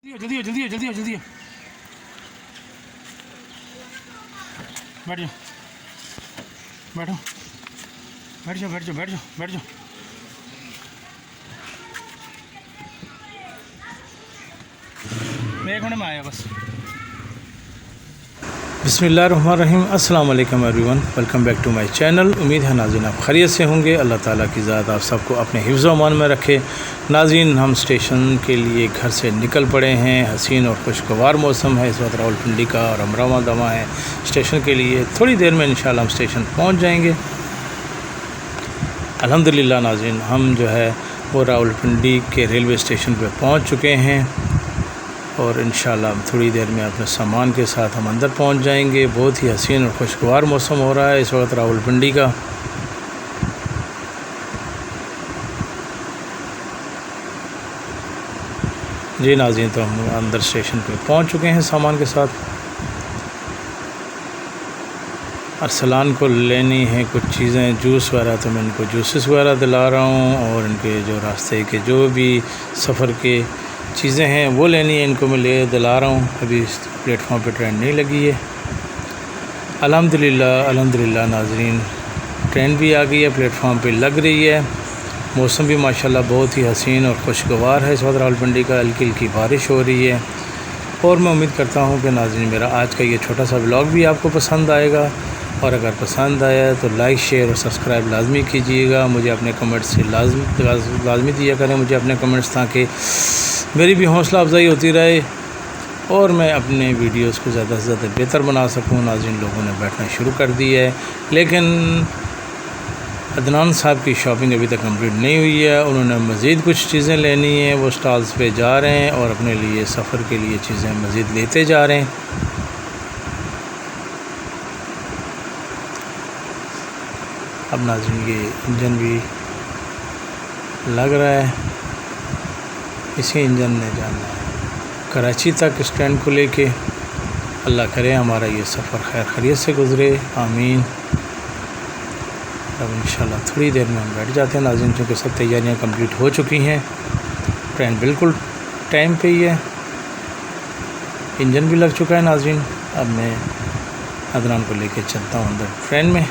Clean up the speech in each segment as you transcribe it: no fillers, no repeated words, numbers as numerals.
जल्दी हो जल्दी हो जल्दी हो जल्दी हो। बैठ जाओ बैठो बैठ जाओ बैठ जाओ बैठ जाओ बैठ जाओ। मैं 1 मिनट में आया बस। बिस्मिल्लाहिर्रहमानिर्रहीम। अस्सलाम वालेकुम everyone, welcome back to my channel. उम्मीद है नाज़रीन आप खैरियत से होंगे। अल्लाह ताला की ज़ात आप सबको अपने हिफ्ज़ व अमान में रखे। नाज़रीन हम स्टेशन के लिए घर से निकल पड़े हैं। हसीन और खुशगवार मौसम है इस वक्त रावलपिंडी का और हम रवां दवा हैं स्टेशन के लिए। थोड़ी देर में इंशाल्लाह हम स्टेशन पहुँच जाएँगे अल्हम्दुलिल्लाह। नाज़रीन हम जो है वो रावलपिंडी के रेलवे स्टेशन पर पहुँच चुके हैं और इंशाल्लाह थोड़ी देर में अपने सामान के साथ हम अंदर पहुंच जाएंगे। बहुत ही हसीन और खुशगवार मौसम हो रहा है इस वक्त रावलपिंडी का। जी नाज़रीन, तो हम अंदर स्टेशन पे पहुंच चुके हैं सामान के साथ। अरसलान को लेनी है कुछ चीज़ें, जूस वगैरह, तो मैं इनको जूसेस वगैरह दिला रहा हूँ और इनके जो रास्ते के जो भी सफ़र के चीज़ें हैं वो लेनी है, इनको मैं ले दिला रहा हूँ। अभी प्लेटफॉर्म पे ट्रेन नहीं लगी है अल्हम्दुलिल्लाह। अल्हम्दुलिल्लाह नाज़रीन ट्रेन भी आ गई है, प्लेटफॉर्म पे लग रही है। मौसम भी माशाल्लाह बहुत ही हसीन और खुशगवार है इस वक्त रावलपिंडी का। हल्की हल्की बारिश हो रही है और मैं उम्मीद करता हूँ कि नाज़रीन मेरा आज का ये छोटा सा व्लॉग भी आपको पसंद आएगा। और अगर पसंद आया तो लाइक शेयर और सब्सक्राइब लाजमी कीजिएगा। मुझे अपने कमेंट्स से लाजमी दिया करें मुझे अपने कमेंट्स, ताकि मेरी भी हौसला अफजाई होती रहे और मैं अपने वीडियोस को ज़्यादा से ज़्यादा बेहतर बना सकूँ। नाज़रीन लोगों ने बैठना शुरू कर दी है, लेकिन अदनान साहब की शॉपिंग अभी तक कंप्लीट नहीं हुई है। उन्होंने मज़ीद कुछ चीज़ें लेनी है, वो स्टॉल्स पे जा रहे हैं और अपने लिए सफ़र के लिए चीज़ें मज़ीद लेते जा रहे हैं। अब नाज़रीन ये इंजन भी लग रहा है, इसी इंजन ने जाना है कराची तक इस ट्रेन को लेके। अल्लाह करे हमारा ये सफ़र खैर खैरियत से गुज़रे, आमीन। अब इंशाल्लाह थोड़ी देर में हम बैठ जाते हैं नाज़रीन, चूँकि सब तैयारियां कंप्लीट हो चुकी हैं। ट्रेन बिल्कुल टाइम पे ही है, इंजन भी लग चुका है नाज़रीन। अब मैं अदनान को लेके चलता हूँ अंदर ट्रेन में।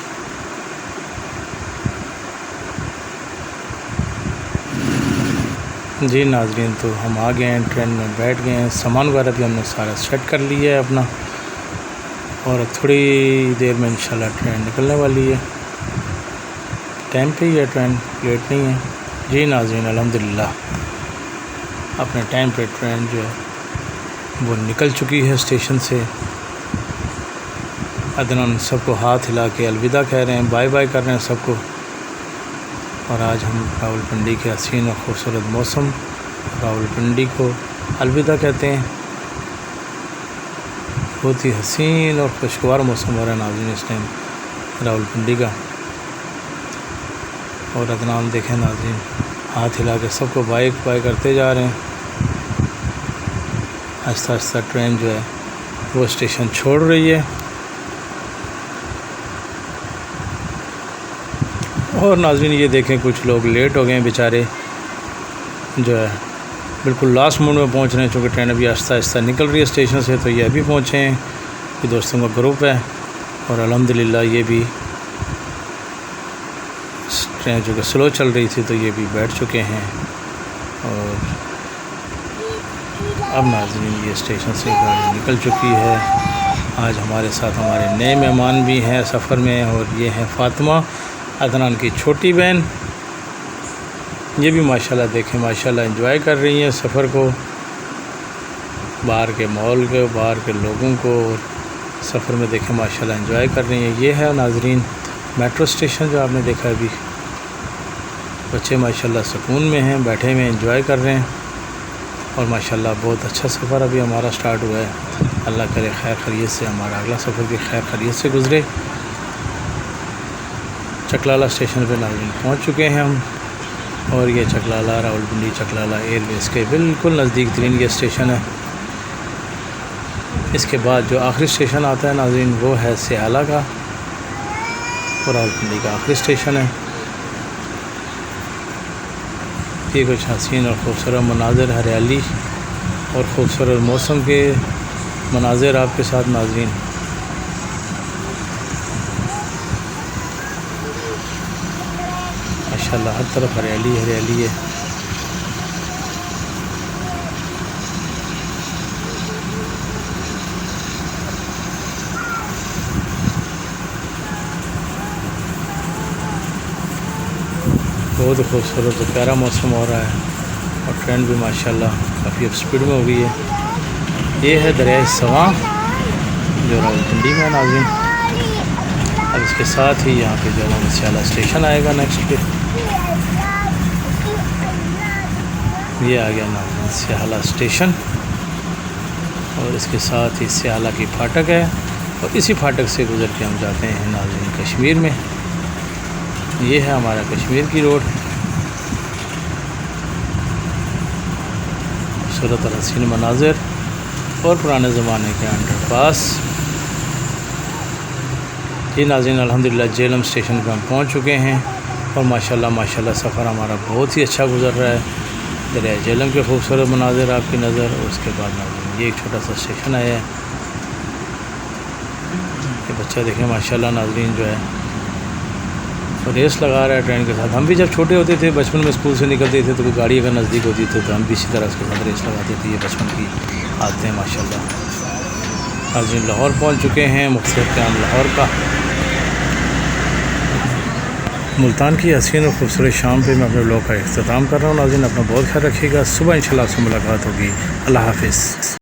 जी नाज़रीन, तो हम आ गए हैं, ट्रेन में बैठ गए हैं। सामान वगैरह भी हमने सारा सेट कर लिया है अपना और थोड़ी देर में इंशाल्लाह ट्रेन निकलने वाली है। टाइम पे ही है ट्रेन, लेट नहीं है। जी नाज़रीन अल्हम्दुलिल्लाह अपने टाइम पे ट्रेन जो है वो निकल चुकी है स्टेशन से। अदनान सबको हाथ हिला के अलविदा कह रहे हैं, बाय बाय कर रहे हैं सबको। और आज हम रावलपिंडी के हसीन और ख़ूबसूरत मौसम, रावलपिंडी को अलविदा कहते हैं। बहुत ही हसीन और खुशगवार मौसम हो रहा है नाज़रीन इस टाइम रावलपिंडी का। और अदनान देखें नाज़रीन हाथ हिला के सबको बाय बाय करते जा रहे हैं। आहिस्ता आहिस्ता ट्रेन जो है वो स्टेशन छोड़ रही है और नाज़रीन ये देखें कुछ लोग लेट हो गए हैं बेचारे, जो है बिल्कुल लास्ट मोमेंट में पहुंच रहे हैं। चूँकि ट्रेन अभी आहिस्ता आहिस्ता निकल रही है स्टेशन से, तो ये अभी पहुंचे हैं। ये दोस्तों का ग्रुप है और अल्हम्दुलिल्लाह ये भी ट्रेन जो कि स्लो चल रही थी तो ये भी बैठ चुके हैं। और अब नाज़रीन ये स्टेशन से गाड़ी निकल चुकी है। आज हमारे साथ हमारे नए मेहमान भी हैं सफ़र में और ये हैं फ़ातिमा, अदनान की छोटी बहन। ये भी माशाल्लाह देखें माशाल्लाह एंजॉय कर रही हैं सफ़र को, बाहर के माहौल को, बाहर के लोगों को सफ़र में देखें माशाल्लाह एंजॉय कर रही हैं। ये है नाज़रीन मेट्रो स्टेशन जो आपने देखा अभी। बच्चे माशाल्लाह सुकून में हैं, बैठे हुए एंजॉय कर रहे हैं और माशाल्लाह बहुत अच्छा सफ़र अभी हमारा स्टार्ट हुआ है। अल्लाह करे खैर खैरियत से हमारा अगला सफ़र भी खैर खैरियत से गुज़रे। चकलाला स्टेशन पे नाज़रीन पहुंच चुके हैं हम और ये चकलाला रावलपिंडी चकलाला एयरवेज़ के बिल्कुल नज़दीक तरीन ये स्टेशन है। इसके बाद जो आखिरी स्टेशन आता है नाज़रीन वो है सियाला का और रावलपिंडी का आखिरी स्टेशन है। ये कुछ हसीन और खूबसूरत मनाज़र, हरियाली और ख़ूबसूरत मौसम के मनाज़िर आपके साथ नाज़रीन। माशाल्लाह हर तरफ हरियाली हरियाली है। बहुत खूबसूरत और प्यारा मौसम हो रहा है और ट्रेन भी माशाल्लाह काफ़ी अब स्पीड में हो गई है। ये है दरिया सवां जो रावलपिंडी में नाज़रीन। अब इसके साथ ही यहाँ पे जो है सियाला स्टेशन आएगा नेक्स्ट पे। ये आ गया नाज़रीन सियाला स्टेशन और इसके साथ ही सियाला की फाटक है और इसी फाटक से गुज़र के हम जाते हैं नाज़रीन कश्मीर में। ये है हमारा कश्मीर की रोड। खूबसूरत और हसीन मनाज़िर और पुराने ज़माने के अंडरपास। ये नाज़रीन अल्हम्दुलिल्लाह झेलम स्टेशन पर हम पहुंच चुके हैं और माशाल्लाह सफ़र हमारा बहुत ही अच्छा गुज़र रहा है। दरिया झेलम के खूबसूरत मनाज़िर आपकी नज़र और उसके बाद नाज़रीन ये एक छोटा सा स्टेशन आया है। ये बच्चा देखें माशाल्लाह नाज़रीन जो है तो रेस लगा रहा है ट्रेन के साथ। हम भी जब छोटे होते थे बचपन में स्कूल से निकलते थे तो कोई गाड़ी अगर नज़दीक होती थी तो हम भी इसी तरह उसके साथ रेस लगाते थे। ये बचपन की आदतें हैं माशाल्लाह। नाज़रीन लाहौर पहुंच चुके हैं। मुख्तलिफ काम लाहौर का मुल्तान की हसीन और खूबसूरत शाम पे मैं अपने ब्लॉग का इख्तिताम कर रहा हूँ। नाज़रीन अपना बहुत ख्याल रखिएगा। सुबह इंशाल्लाह आपसे मुलाकात होगी। अल्लाह हाफ़िज़।